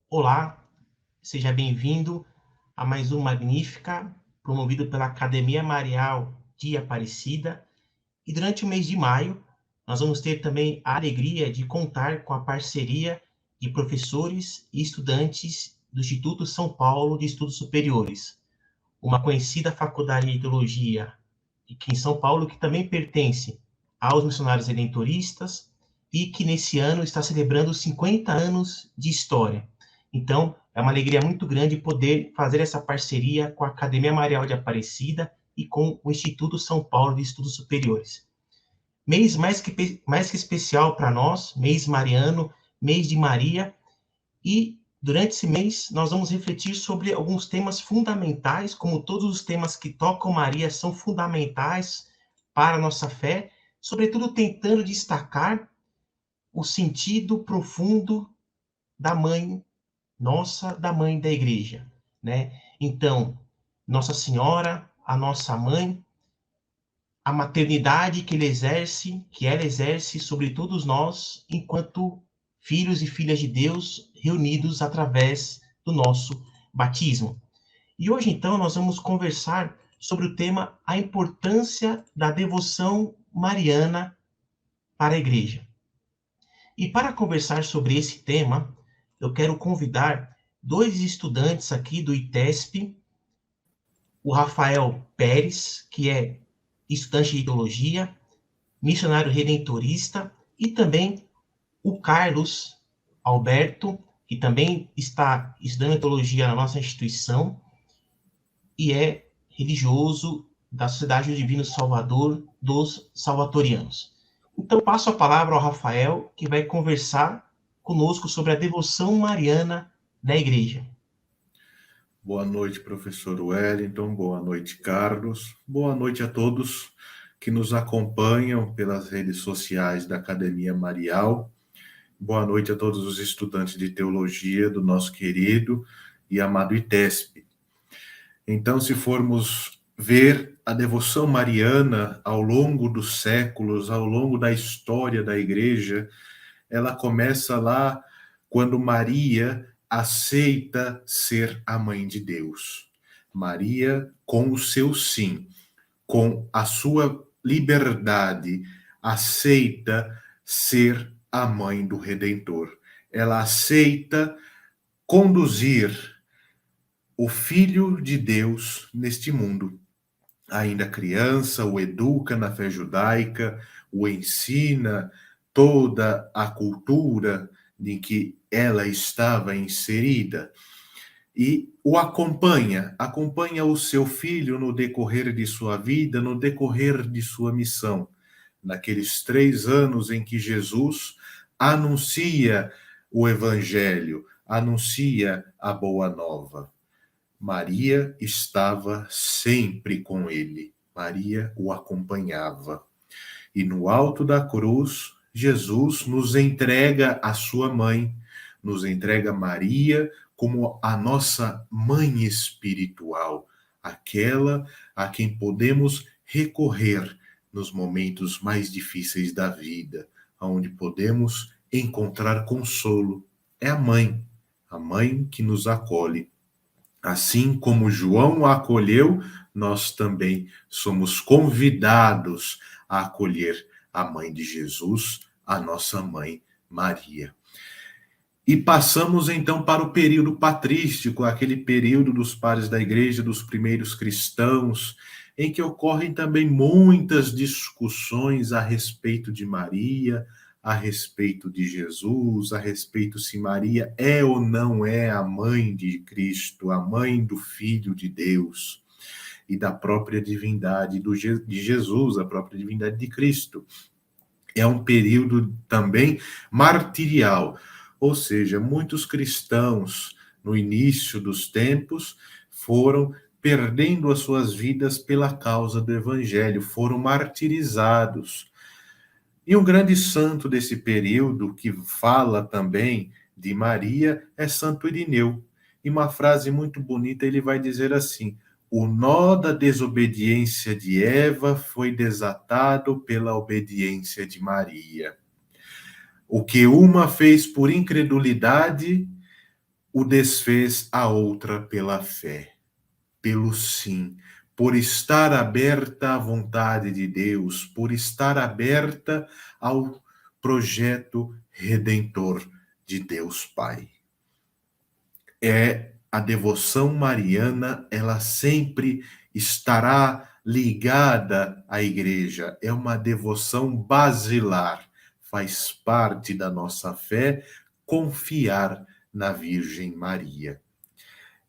Olá, seja bem-vindo a mais um Magnífica, promovido pela Academia Marial de Aparecida. E durante o mês de maio, nós vamos ter também a alegria de contar com a parceria de professores e estudantes do Instituto São Paulo de Estudos Superiores, uma conhecida faculdade de teologia aqui em São Paulo, que também pertence aos missionários redentoristas e que nesse ano está celebrando 50 anos de história. Então, é uma alegria muito grande poder fazer essa parceria com a Academia Marial de Aparecida e com o Instituto São Paulo de Estudos Superiores. Mês mais que especial para nós, mês mariano, mês de Maria, e durante esse mês nós vamos refletir sobre alguns temas fundamentais, como todos os temas que tocam Maria são fundamentais para a nossa fé, sobretudo tentando destacar o sentido profundo da mãe nossa, da mãe da igreja, né? Então, Nossa Senhora, a nossa mãe, a maternidade que ela exerce sobre todos nós, enquanto filhos e filhas de Deus reunidos através do nosso batismo. E hoje, então, nós vamos conversar sobre o tema a importância da devoção mariana para a igreja. E para conversar sobre esse tema, eu quero convidar dois estudantes aqui do ITESP, o Rafael Pérez, que é estudante de teologia, missionário redentorista, e também o Carlos Alberto, que também está estudando teologia na nossa instituição e é religioso da Sociedade do Divino Salvador dos Salvatorianos. Então, passo a palavra ao Rafael, que vai conversar conosco sobre a devoção mariana na igreja. Boa noite, professor Wellington. Boa noite, Carlos. Boa noite a todos que nos acompanham pelas redes sociais da Academia Marial. Boa noite a todos os estudantes de teologia do nosso querido e amado ITESP. Então, se formos ver a devoção mariana ao longo dos séculos, ao longo da história da igreja, ela começa lá quando Maria aceita ser a mãe de Deus. Maria, com o seu sim, com a sua liberdade, aceita ser a mãe do Redentor. Ela aceita conduzir o Filho de Deus neste mundo. Ainda criança, o educa na fé judaica, o ensina toda a cultura em que ela estava inserida e o acompanha o seu filho no decorrer de sua vida, no decorrer de sua missão. Naqueles 3 anos em que Jesus anuncia o Evangelho, anuncia a Boa Nova. Maria estava sempre com ele, Maria o acompanhava. E no alto da cruz, Jesus nos entrega a sua mãe, nos entrega Maria como a nossa mãe espiritual, aquela a quem podemos recorrer nos momentos mais difíceis da vida, onde podemos encontrar consolo. É a mãe que nos acolhe. Assim como João a acolheu, nós também somos convidados a acolher a mãe de Jesus, a nossa mãe Maria. E passamos então para o período patrístico, aquele período dos pares da igreja, dos primeiros cristãos, em que ocorrem também muitas discussões a respeito de Maria, a respeito de Jesus, a respeito se Maria é ou não é a mãe de Cristo, a mãe do Filho de Deus e da própria divindade de Jesus, a própria divindade de Cristo. É um período também martirial, ou seja, muitos cristãos no início dos tempos foram perdendo as suas vidas pela causa do evangelho, foram martirizados. E um grande santo desse período, que fala também de Maria, é Santo Irineu. E uma frase muito bonita, ele vai dizer assim: o nó da desobediência de Eva foi desatado pela obediência de Maria. O que uma fez por incredulidade, o desfez a outra pela fé, pelo sim, por estar aberta à vontade de Deus, por estar aberta ao projeto redentor de Deus Pai. A devoção mariana, ela sempre estará ligada à igreja. É uma devoção basilar, faz parte da nossa fé confiar na Virgem Maria.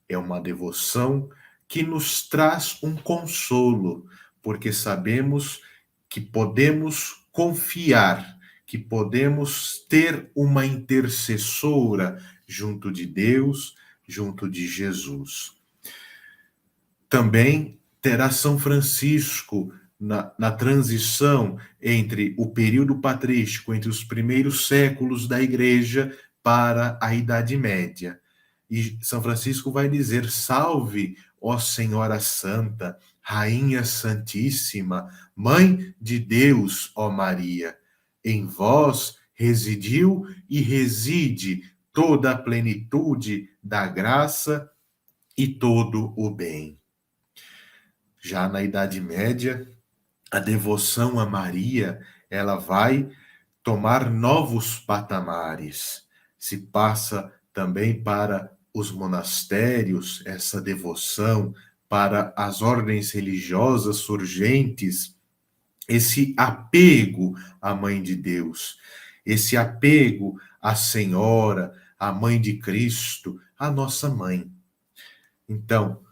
É uma devoção que nos traz um consolo, porque sabemos que podemos confiar, que podemos ter uma intercessora junto de Deus, junto de Jesus. Também terá São Francisco na transição entre o período patrístico, entre os primeiros séculos da Igreja para a Idade Média. E São Francisco vai dizer: salve, ó Senhora Santa, Rainha Santíssima, Mãe de Deus, ó Maria. Em vós residiu e reside toda a plenitude da graça e todo o bem. Já na Idade Média, a devoção a Maria, ela vai tomar novos patamares. Se passa também para os monastérios essa devoção, para as ordens religiosas surgentes, esse apego à Mãe de Deus, esse apego à Senhora, à Mãe de Cristo, à nossa Mãe. Então,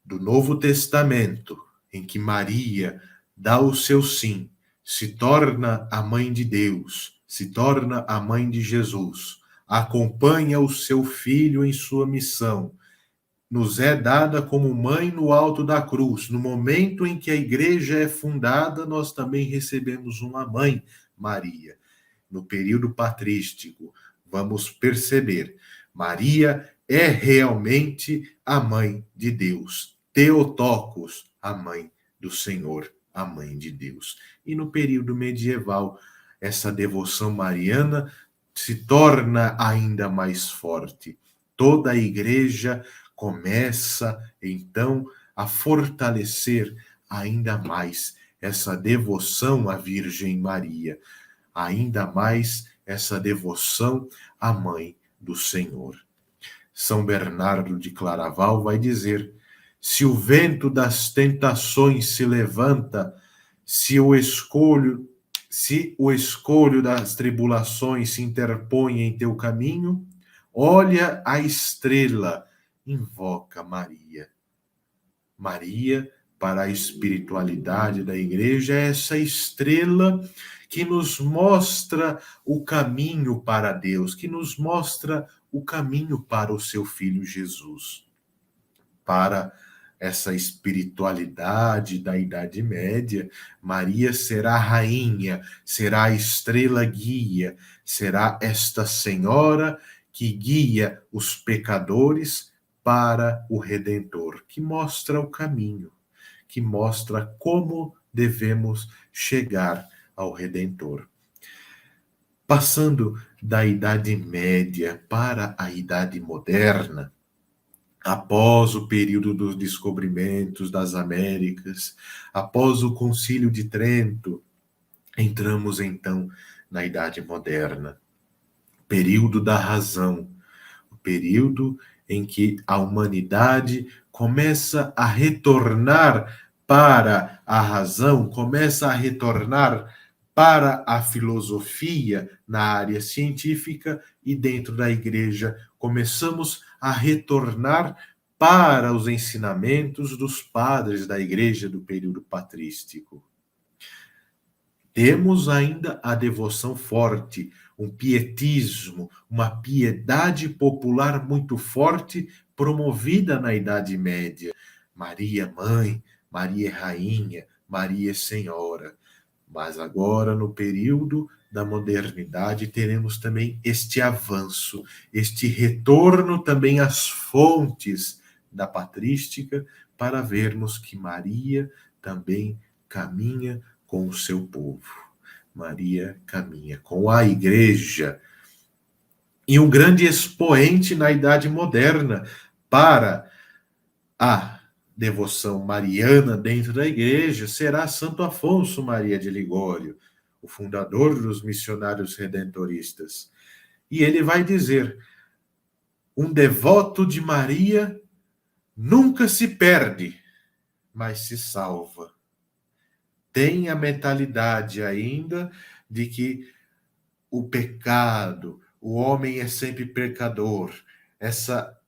do Novo Testamento, em que Maria dá o seu sim, se torna a Mãe de Deus, se torna a Mãe de Jesus, acompanha o seu Filho em sua missão, nos é dada como mãe no alto da cruz. No momento em que a igreja é fundada, nós também recebemos uma mãe, Maria. No período patrístico, vamos perceber, Maria é realmente a mãe de Deus. Theotokos, a mãe do Senhor, a mãe de Deus. E no período medieval, essa devoção mariana se torna ainda mais forte. Toda a igreja começa, então, a fortalecer ainda mais essa devoção à Virgem Maria, ainda mais essa devoção à Mãe do Senhor. São Bernardo de Claraval vai dizer: se o vento das tentações se levanta, se o escolho das tribulações se interpõe em teu caminho, olha a estrela, invoca Maria. Maria, para a espiritualidade da igreja, é essa estrela que nos mostra o caminho para Deus, que nos mostra o caminho para o seu Filho Jesus. Para essa espiritualidade da Idade Média, Maria será rainha, será a estrela guia, será esta senhora que guia os pecadores para o Redentor, que mostra o caminho, que mostra como devemos chegar ao Redentor. Passando da Idade Média para a Idade Moderna, após o período dos descobrimentos das Américas, após o Concílio de Trento, entramos então na Idade Moderna, período da razão, o período em que a humanidade começa a retornar para a razão, começa a retornar para a filosofia na área científica, e dentro da igreja começamos a retornar para os ensinamentos dos padres da igreja do período patrístico. Temos ainda a devoção forte, um pietismo, uma piedade popular muito forte, promovida na Idade Média. Maria Mãe, Maria Rainha, Maria Senhora. Mas agora, no período da modernidade, teremos também este avanço, este retorno também às fontes da patrística, para vermos que Maria também caminha com o seu povo. Maria caminha com a igreja. E um grande expoente na Idade Moderna para a devoção mariana dentro da igreja será Santo Afonso Maria de Ligório, o fundador dos missionários redentoristas. E ele vai dizer: um devoto de Maria nunca se perde, mas se salva. Tem a mentalidade ainda de que o pecado, o homem é sempre pecador. Essa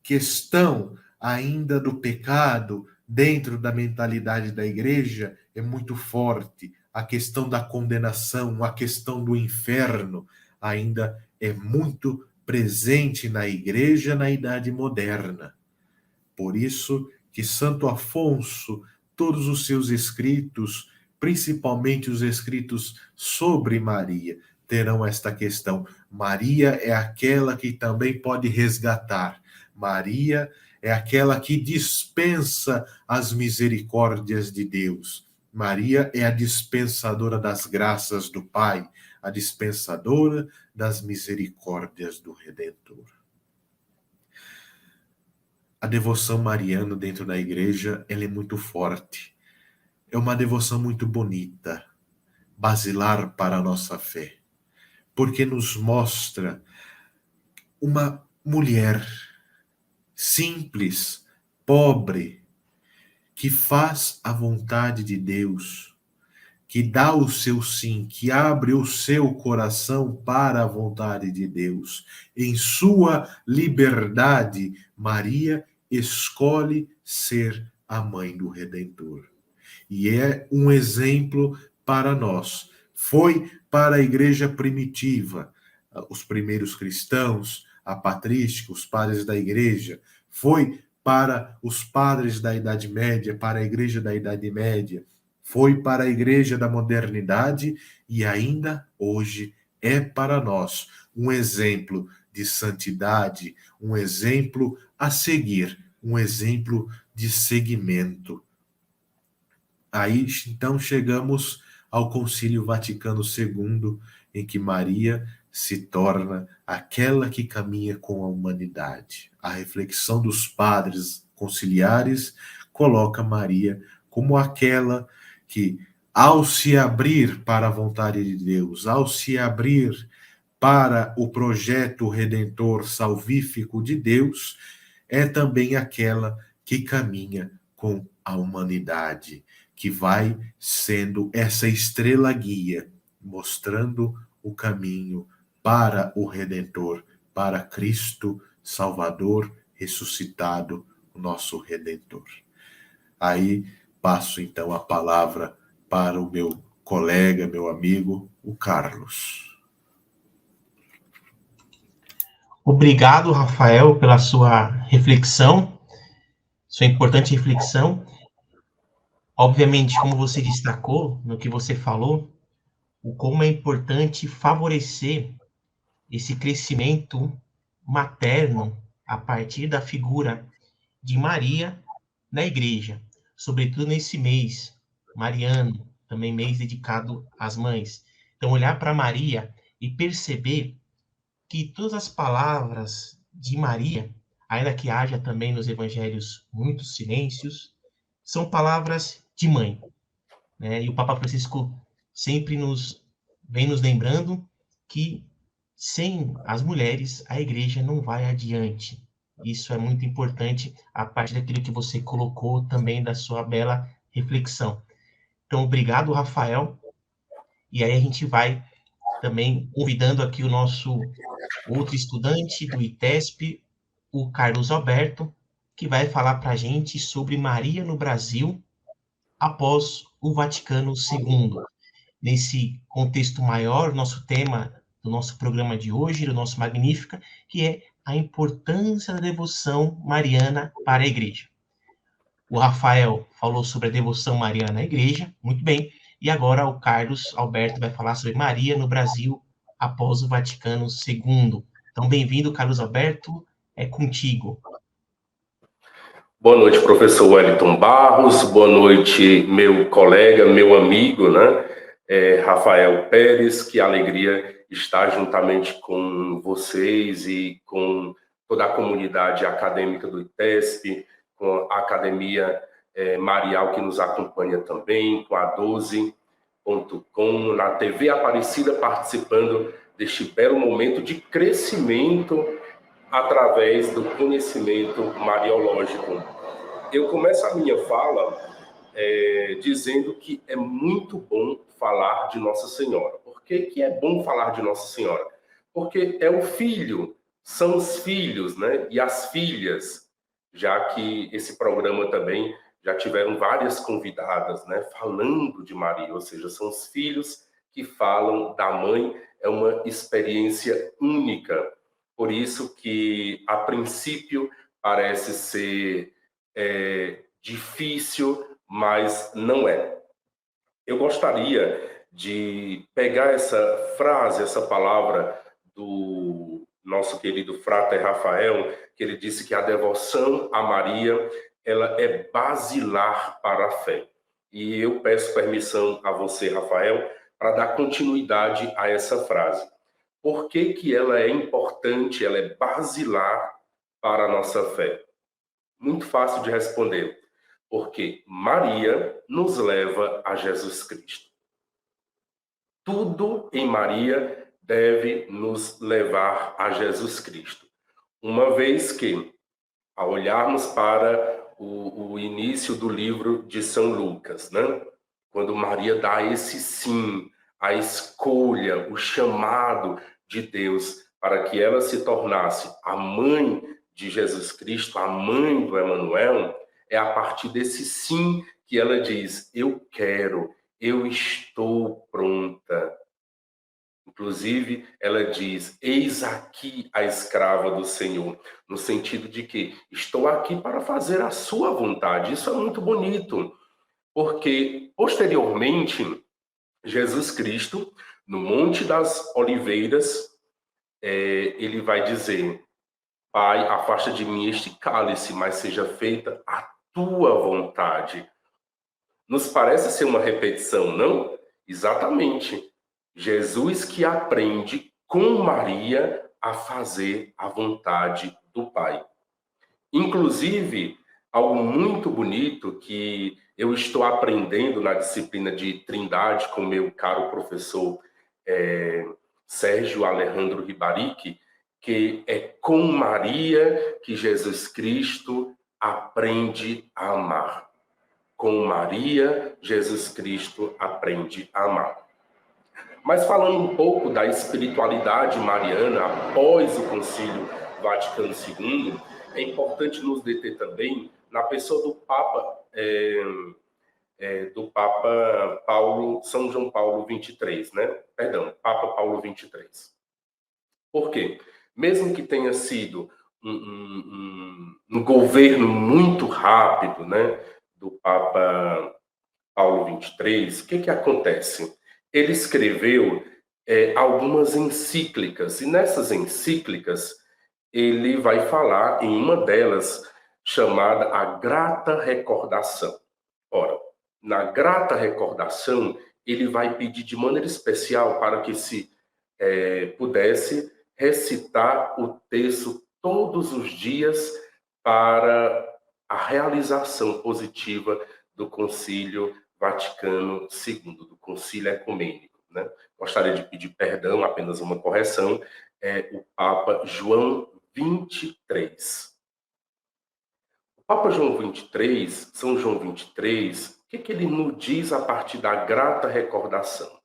questão ainda do pecado dentro da mentalidade da igreja é muito forte. A questão da condenação, a questão do inferno ainda é muito presente na igreja na Idade Moderna. Por isso que Santo Afonso, todos os seus escritos, principalmente os escritos sobre Maria, terão esta questão. Maria é aquela que também pode resgatar. Maria é aquela que dispensa as misericórdias de Deus. Maria é a dispensadora das graças do Pai, a dispensadora das misericórdias do Redentor. A devoção mariana dentro da igreja, ela é muito forte. É uma devoção muito bonita, basilar para a nossa fé, porque nos mostra uma mulher simples, pobre, que faz a vontade de Deus, que dá o seu sim, que abre o seu coração para a vontade de Deus. Em sua liberdade, Maria escolhe ser a mãe do Redentor. E é um exemplo para nós. Foi para a igreja primitiva, os primeiros cristãos, a patrística, os padres da igreja. Foi para os padres da Idade Média, para a igreja da Idade Média. Foi para a igreja da modernidade e ainda hoje é para nós um exemplo de santidade, um exemplo a seguir, um exemplo de seguimento. Aí, então, chegamos ao Concílio Vaticano II, em que Maria se torna aquela que caminha com a humanidade. A reflexão dos padres conciliares coloca Maria como aquela que, ao se abrir para a vontade de Deus, ao se abrir para o projeto redentor salvífico de Deus, é também aquela que caminha com a humanidade, que vai sendo essa estrela guia, mostrando o caminho para o Redentor, para Cristo Salvador ressuscitado, o nosso Redentor. Aí passo então a palavra para o meu colega, meu amigo, o Carlos. Obrigado, Rafael, pela sua reflexão, sua importante reflexão. Obviamente, como você destacou no que você falou, o como é importante favorecer esse crescimento materno a partir da figura de Maria na igreja, sobretudo nesse mês mariano, também mês dedicado às mães. Então, olhar para Maria e perceber que todas as palavras de Maria, ainda que haja também nos evangelhos muitos silêncios, são palavras de mãe, né? E o Papa Francisco sempre vem nos lembrando que sem as mulheres a igreja não vai adiante. Isso é muito importante a partir daquilo que você colocou também da sua bela reflexão. Então, obrigado, Rafael. E aí a gente vai também convidando aqui o nosso outro estudante do ITESP, o Carlos Alberto, que vai falar para a gente sobre Maria no Brasil após o Vaticano II. Nesse contexto maior, nosso tema do nosso programa de hoje, do nosso Magnífica, que é a importância da devoção mariana para a igreja. O Rafael falou sobre a devoção mariana na igreja, muito bem, e agora o Carlos Alberto vai falar sobre Maria no Brasil após o Vaticano II. Então, bem-vindo, Carlos Alberto, é contigo. Boa noite, professor Wellington Barros, boa noite, meu colega, meu amigo, né? Rafael Pérez, que alegria estar juntamente com vocês e com toda a comunidade acadêmica do ITESP, com a Academia Marial que nos acompanha também, com a 12.com, na TV Aparecida, participando deste belo momento de crescimento através do conhecimento mariológico. Eu começo a minha fala dizendo que é muito bom falar de Nossa Senhora. Por que é bom falar de Nossa Senhora? Porque é o filho, são os filhos, né? E as filhas, já que esse programa também já tiveram várias convidadas, né? Falando de Maria, ou seja, são os filhos que falam da mãe, é uma experiência única. Por isso que, a princípio, parece ser difícil, mas não é. Eu gostaria de pegar essa frase, essa palavra do nosso querido Frater Rafael, que ele disse que a devoção a Maria, ela é basilar para a fé. E eu peço permissão a você, Rafael, para dar continuidade a essa frase. Por que que ela é importante, ela é basilar para a nossa fé? Muito fácil de responder. Porque Maria nos leva a Jesus Cristo. Tudo em Maria deve nos levar a Jesus Cristo. Uma vez que, ao olharmos para o início do livro de São Lucas, né? Quando Maria dá esse sim, a escolha, o chamado de Deus para que ela se tornasse a mãe de Jesus Cristo, a mãe do Emanuel, é a partir desse sim que ela diz: eu quero, eu estou pronta. Inclusive, ela diz: eis aqui a escrava do Senhor, no sentido de que estou aqui para fazer a sua vontade. Isso é muito bonito, porque posteriormente, Jesus Cristo, no Monte das Oliveiras, ele vai dizer: Pai, afasta de mim este cálice, mas seja feita a tua vontade. Nos parece ser uma repetição, não? Exatamente. Jesus que aprende com Maria a fazer a vontade do Pai. Inclusive, algo muito bonito que eu estou aprendendo na disciplina de Trindade com meu caro professor Sérgio Alejandro Ribaric, que é com Maria que Jesus Cristo aprende a amar. Com Maria, Jesus Cristo aprende a amar. Mas falando um pouco da espiritualidade mariana após o Concílio Vaticano II, é importante nos deter também na pessoa do Papa Paulo, São João Paulo XXIII, né? Perdão, Papa Paulo XXIII. Por quê? Mesmo que tenha sido um governo muito rápido, né, do Papa Paulo XXIII, o que acontece? Ele escreveu algumas encíclicas, e nessas encíclicas ele vai falar em uma delas chamada A Grata Recordação. Ora, na Grata Recordação, ele vai pedir de maneira especial para que se pudesse recitar o texto todos os dias para a realização positiva do Concílio Vaticano II, do Concílio Ecumênico, né? Gostaria de pedir perdão, apenas uma correção, o Papa João XXIII. O Papa João XXIII, São João XXIII, o que ele nos diz a partir da grata recordação?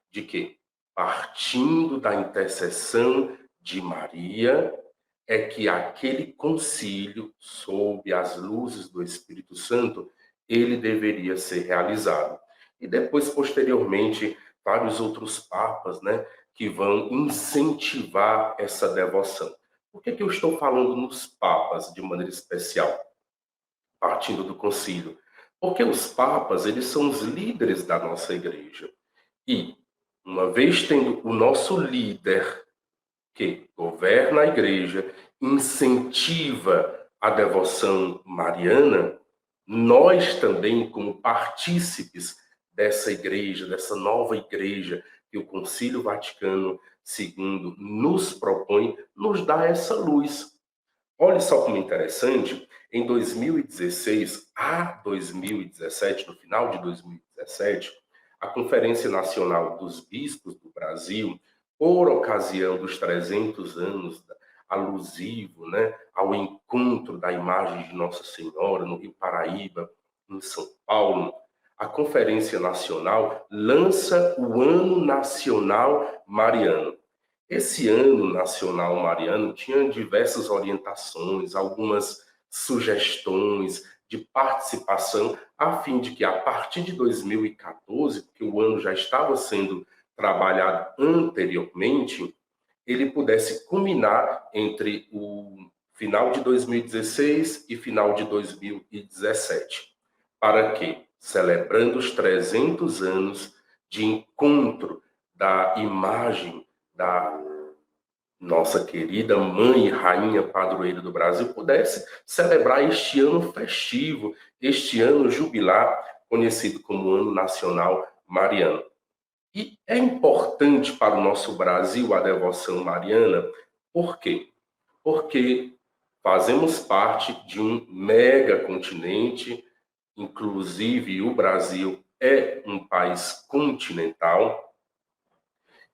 De que, partindo da intercessão de Maria, é que aquele concílio, sob as luzes do Espírito Santo, ele deveria ser realizado. E depois, posteriormente, vários outros papas, né, que vão incentivar essa devoção. Por que eu estou falando nos papas de maneira especial, partindo do concílio? Porque os papas, eles são os líderes da nossa igreja. E, uma vez tendo o nosso líder, que governa a igreja, incentiva a devoção mariana, nós também, como partícipes dessa igreja, dessa nova igreja que o Concílio Vaticano segundo nos propõe, nos dá essa luz. Olha só como é interessante, em 2016 a 2017, no final de 2017, a Conferência Nacional dos Bispos do Brasil, por ocasião dos 300 anos alusivo, né, ao encontro da imagem de Nossa Senhora no Rio Paraíba, em São Paulo, a Conferência Nacional lança o Ano Nacional Mariano. Esse Ano Nacional Mariano tinha diversas orientações, algumas sugestões de participação, a fim de que, a partir de 2014, porque o ano já estava sendo trabalhado anteriormente, ele pudesse culminar entre o final de 2016 e final de 2017. Para que, celebrando os 300 anos de encontro da imagem da nossa querida Mãe e Rainha Padroeira do Brasil, pudesse celebrar este ano festivo, este ano jubilar, conhecido como Ano Nacional Mariano. E é importante para o nosso Brasil a devoção mariana, por quê? Porque fazemos parte de um mega continente, inclusive o Brasil é um país continental,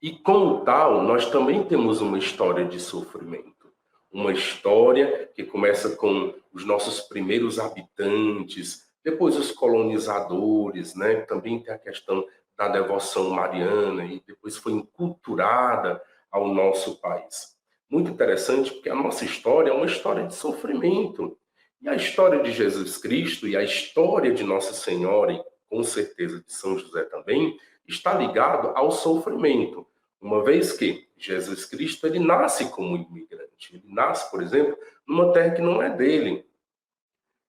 e como tal, nós também temos uma história de sofrimento. Uma história que começa com os nossos primeiros habitantes, depois os colonizadores, né? Também tem a questão da devoção mariana e depois foi inculturada ao nosso país. Muito interessante porque a nossa história é uma história de sofrimento. E a história de Jesus Cristo e a história de Nossa Senhora, e com certeza de São José também, está ligado ao sofrimento. Uma vez que Jesus Cristo ele nasce como imigrante. Ele nasce, por exemplo, numa terra que não é dele.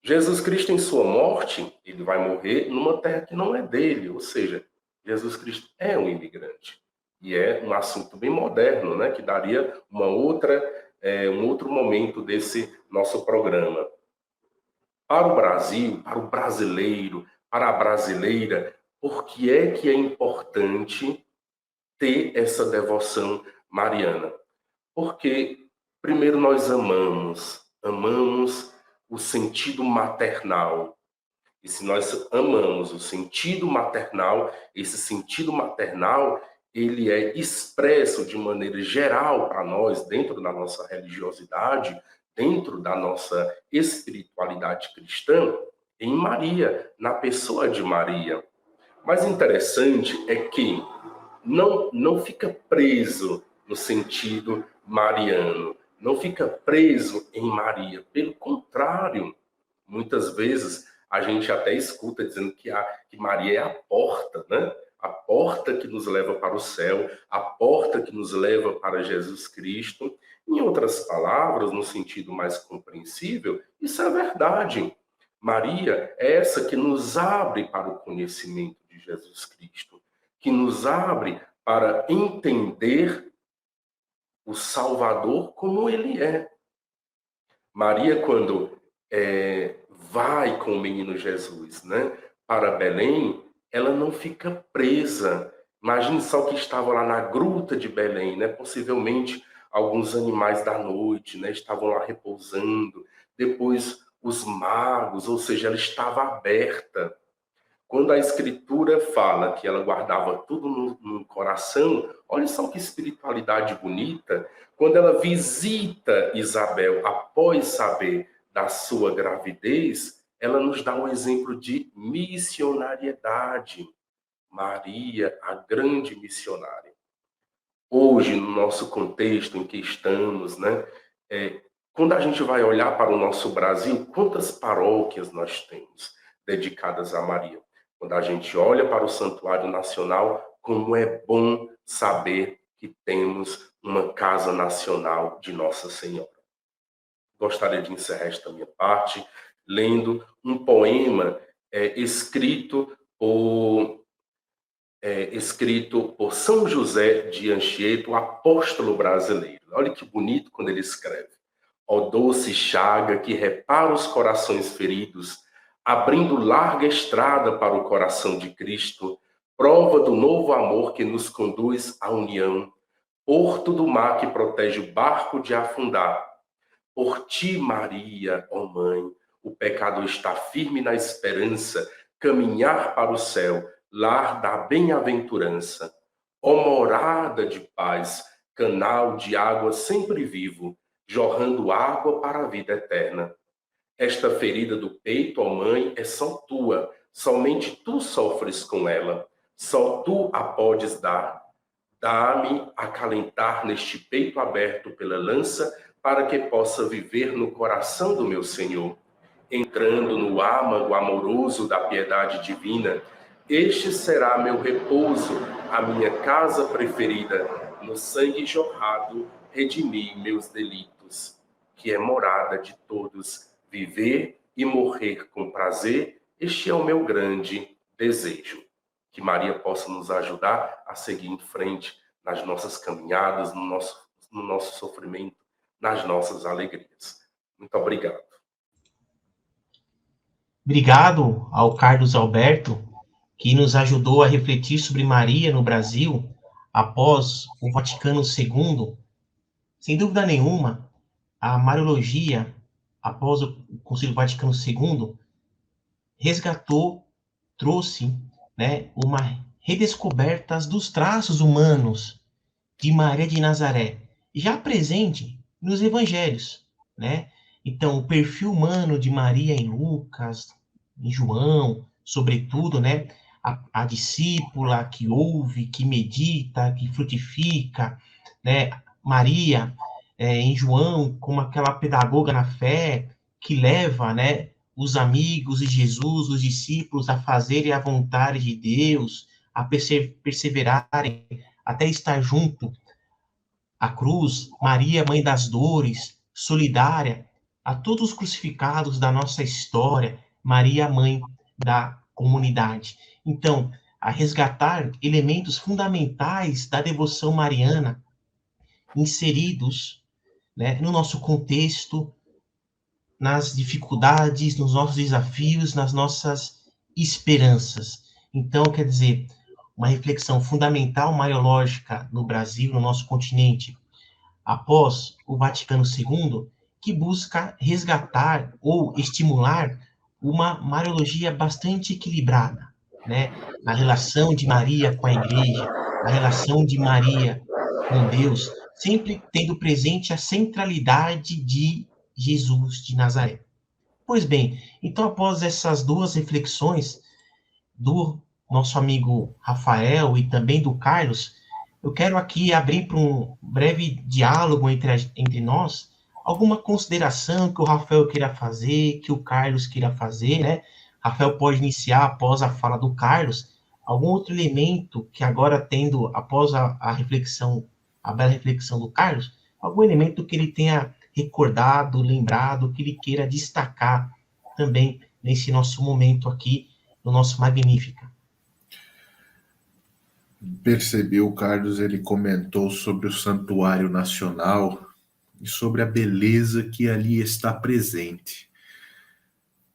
Jesus Cristo, em sua morte, ele vai morrer numa terra que não é dele. Ou seja, Jesus Cristo é um imigrante. E é um assunto bem moderno, né, que daria um outro momento desse nosso programa. Para o Brasil, para o brasileiro, para a brasileira, por que é importante ter essa devoção mariana? Porque, primeiro, nós amamos o sentido maternal. E se nós amamos o sentido maternal, esse sentido maternal, ele é expresso de maneira geral para nós, dentro da nossa religiosidade, dentro da nossa espiritualidade cristã, em Maria, na pessoa de Maria. Mas interessante é que não fica preso no sentido mariano, não fica preso em Maria. Pelo contrário, muitas vezes a gente até escuta dizendo que Maria é a porta, né? A porta que nos leva para o céu, a porta que nos leva para Jesus Cristo. Em outras palavras, no sentido mais compreensível, isso é verdade. Maria é essa que nos abre para o conhecimento de Jesus Cristo, que nos abre para entender o Salvador como ele é. Maria, quando vai com o menino Jesus, né, para Belém, ela não fica presa. Imagine só que estava lá na gruta de Belém, né, possivelmente alguns animais da noite, né, estavam lá repousando. Depois os magos, ou seja, ela estava aberta. Quando a Escritura fala que ela guardava tudo no coração, olha só que espiritualidade bonita. Quando ela visita Isabel após saber da sua gravidez, ela nos dá um exemplo de missionariedade. Maria, a grande missionária. Hoje, no nosso contexto em que estamos, né? Quando a gente vai olhar para o nosso Brasil, quantas paróquias nós temos dedicadas a Maria? Quando a gente olha para o Santuário Nacional, como é bom saber que temos uma Casa Nacional de Nossa Senhora. Gostaria de encerrar esta minha parte lendo um poema escrito por São José de Anchieta, o apóstolo brasileiro. Olha que bonito quando ele escreve. Ó doce chaga que repara os corações feridos, abrindo larga estrada para o coração de Cristo, prova do novo amor que nos conduz à união. Horto do mar que protege o barco de afundar. Por ti, Maria, ó Mãe, o pecador está firme na esperança, caminhar para o céu, lar da bem-aventurança. Ó morada de paz, canal de água sempre vivo, jorrando água para a vida eterna. Esta ferida do peito, ó Mãe, é só tua, somente tu sofres com ela, só tu a podes dar. Dá-me acalentar neste peito aberto pela lança, para que possa viver no coração do meu Senhor, entrando no âmago amoroso da piedade divina. Este será meu repouso, a minha casa preferida, no sangue jorrado redimi meus delitos, que é morada de todos, viver e morrer com prazer, este é o meu grande desejo. Que Maria possa nos ajudar a seguir em frente nas nossas caminhadas, no nosso sofrimento, nas nossas alegrias. Muito obrigado. Obrigado ao Carlos Alberto, que nos ajudou a refletir sobre Maria no Brasil após o Vaticano II. Sem dúvida nenhuma, a Mariologia, após o Concílio Vaticano II, resgatou, trouxe, né, uma redescoberta dos traços humanos de Maria de Nazaré, já presente nos evangelhos, né? Então, o perfil humano de Maria em Lucas, em João, sobretudo, né? A discípula que ouve, que medita, que frutifica, né? Maria, em João, como aquela pedagoga na fé, que leva, né? Os amigos de Jesus, os discípulos, a fazerem a vontade de Deus, a perseverarem até estar junto à cruz. Maria, mãe das dores, solidária a todos os crucificados da nossa história. Maria, mãe da comunidade. Então, a resgatar elementos fundamentais da devoção mariana inseridos, né, no nosso contexto, nas dificuldades, nos nossos desafios, nas nossas esperanças. Então, quer dizer, uma reflexão fundamental mariológica no Brasil, no nosso continente, após o Vaticano II, que busca resgatar ou estimular uma mariologia bastante equilibrada, né? Na relação de Maria com a Igreja, na relação de Maria com Deus, sempre tendo presente a centralidade de Jesus de Nazaré. Pois bem, então após essas duas reflexões do nosso amigo Rafael e também do Carlos, eu quero aqui abrir para um breve diálogo entre nós, alguma consideração que o Rafael queira fazer, que o Carlos queira fazer, né? Rafael pode iniciar após a fala do Carlos, algum outro elemento que agora tendo, após a reflexão, a bela reflexão do Carlos, algum elemento que ele tenha recordado, lembrado, que ele queira destacar também nesse nosso momento aqui, no nosso Magnífica. Percebeu, Carlos, ele comentou sobre o Santuário Nacional e sobre a beleza que ali está presente.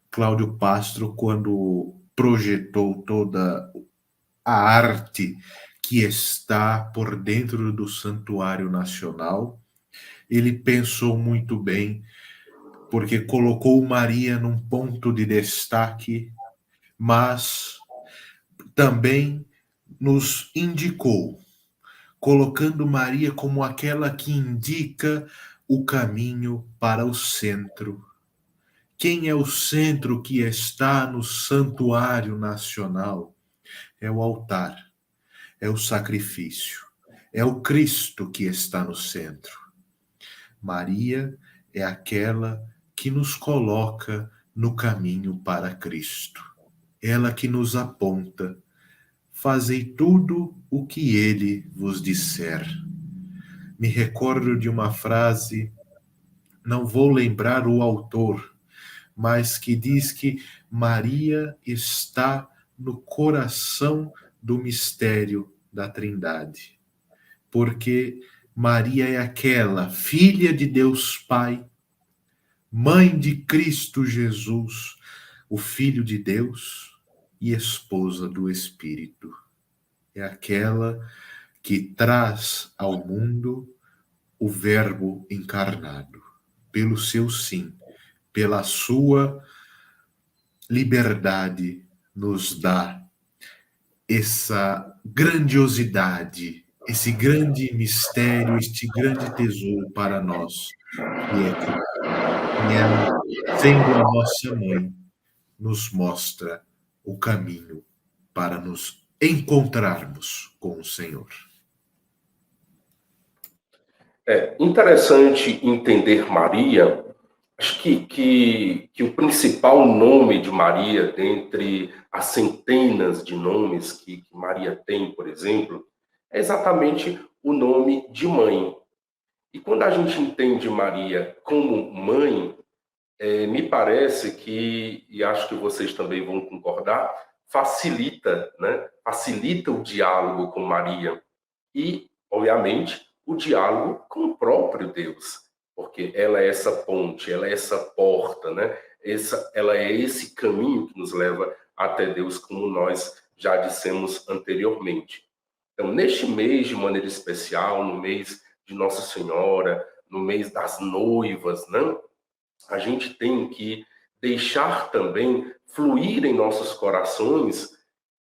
Cláudio Pastro, quando projetou toda a arte que está por dentro do Santuário Nacional, ele pensou muito bem, porque colocou Maria num ponto de destaque, mas também nos indicou, colocando Maria como aquela que indica o caminho para o centro. Quem é o centro que está no Santuário Nacional? É o altar, é o sacrifício, é o Cristo que está no centro. Maria é aquela que nos coloca no caminho para Cristo. Ela que nos aponta: fazei tudo o que ele vos disser. Me recordo de uma frase, não vou lembrar o autor, mas que diz que Maria está no coração do mistério da Trindade. Porque Maria é aquela filha de Deus Pai, mãe de Cristo Jesus, o Filho de Deus, e esposa do Espírito. É aquela que traz ao mundo o Verbo encarnado, pelo seu sim, pela sua liberdade, nos dá essa grandiosidade, esse grande mistério, este grande tesouro para nós, que é Cristo. E ela, sendo a nossa mãe, nos mostra o caminho para nos encontrarmos com o Senhor. É interessante entender Maria. Acho que o principal nome de Maria, dentre as centenas de nomes que Maria tem, por exemplo, é exatamente o nome de mãe. E quando a gente entende Maria como mãe, me parece que, e acho que vocês também vão concordar, facilita, né? Facilita o diálogo com Maria e, obviamente, o diálogo com o próprio Deus, porque ela é essa ponte, ela é essa porta, né? Ela é esse caminho que nos leva até Deus, como nós já dissemos anteriormente. Então, neste mês, de maneira especial, no mês de Nossa Senhora, no mês das noivas, né? A gente tem que deixar também fluir em nossos corações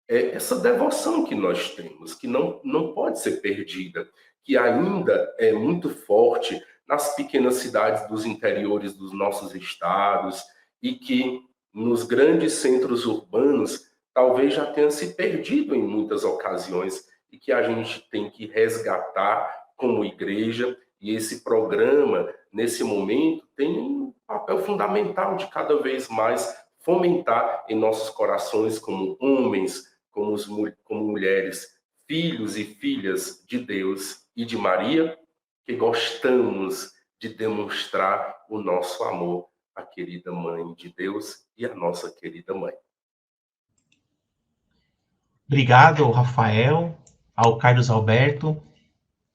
essa devoção que nós temos, que não pode ser perdida, que ainda é muito forte nas pequenas cidades dos interiores dos nossos estados e que nos grandes centros urbanos talvez já tenha se perdido em muitas ocasiões e que a gente tem que resgatar como igreja. E esse programa, nesse momento, tem um papel fundamental de cada vez mais fomentar em nossos corações, como homens, como mulheres, filhos e filhas de Deus e de Maria, que gostamos de demonstrar o nosso amor à querida Mãe de Deus e à nossa querida Mãe. Obrigado ao Rafael, ao Carlos Alberto,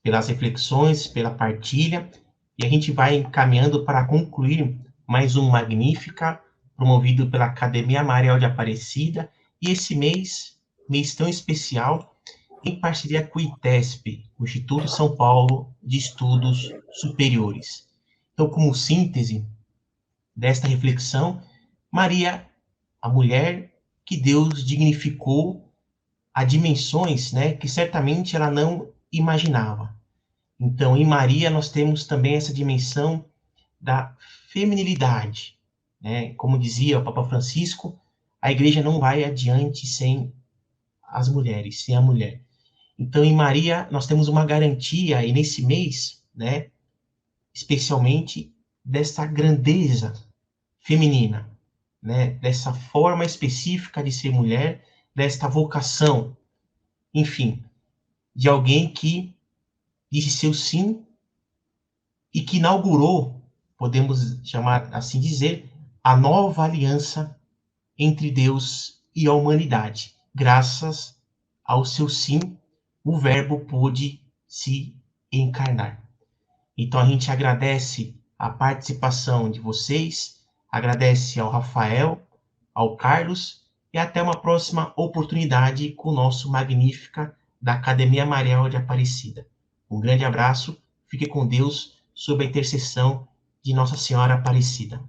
pelas reflexões, pela partilha, e a gente vai encaminhando para concluir mais um Magnífica, promovido pela Academia Marial de Aparecida, e esse mês tão especial, em parceria com o ITESP, o Instituto São Paulo de Estudos Superiores. Então, como síntese desta reflexão, Maria, a mulher que Deus dignificou a dimensões, né, que certamente ela não imaginava. Então, em Maria, nós temos também essa dimensão da feminilidade, né? Como dizia o Papa Francisco, a igreja não vai adiante sem as mulheres, sem a mulher. Então, em Maria, nós temos uma garantia, e nesse mês, né, especialmente, dessa grandeza feminina, né, dessa forma específica de ser mulher, desta vocação, enfim, de alguém que disse seu sim e que inaugurou, podemos chamar assim dizer, a nova aliança entre Deus e a humanidade. Graças ao seu sim, o Verbo pôde se encarnar. Então a gente agradece a participação de vocês, agradece ao Rafael, ao Carlos, e até uma próxima oportunidade com o nosso Magnífica da Academia Marial de Aparecida. Um grande abraço, fique com Deus, sob a intercessão de Nossa Senhora Aparecida.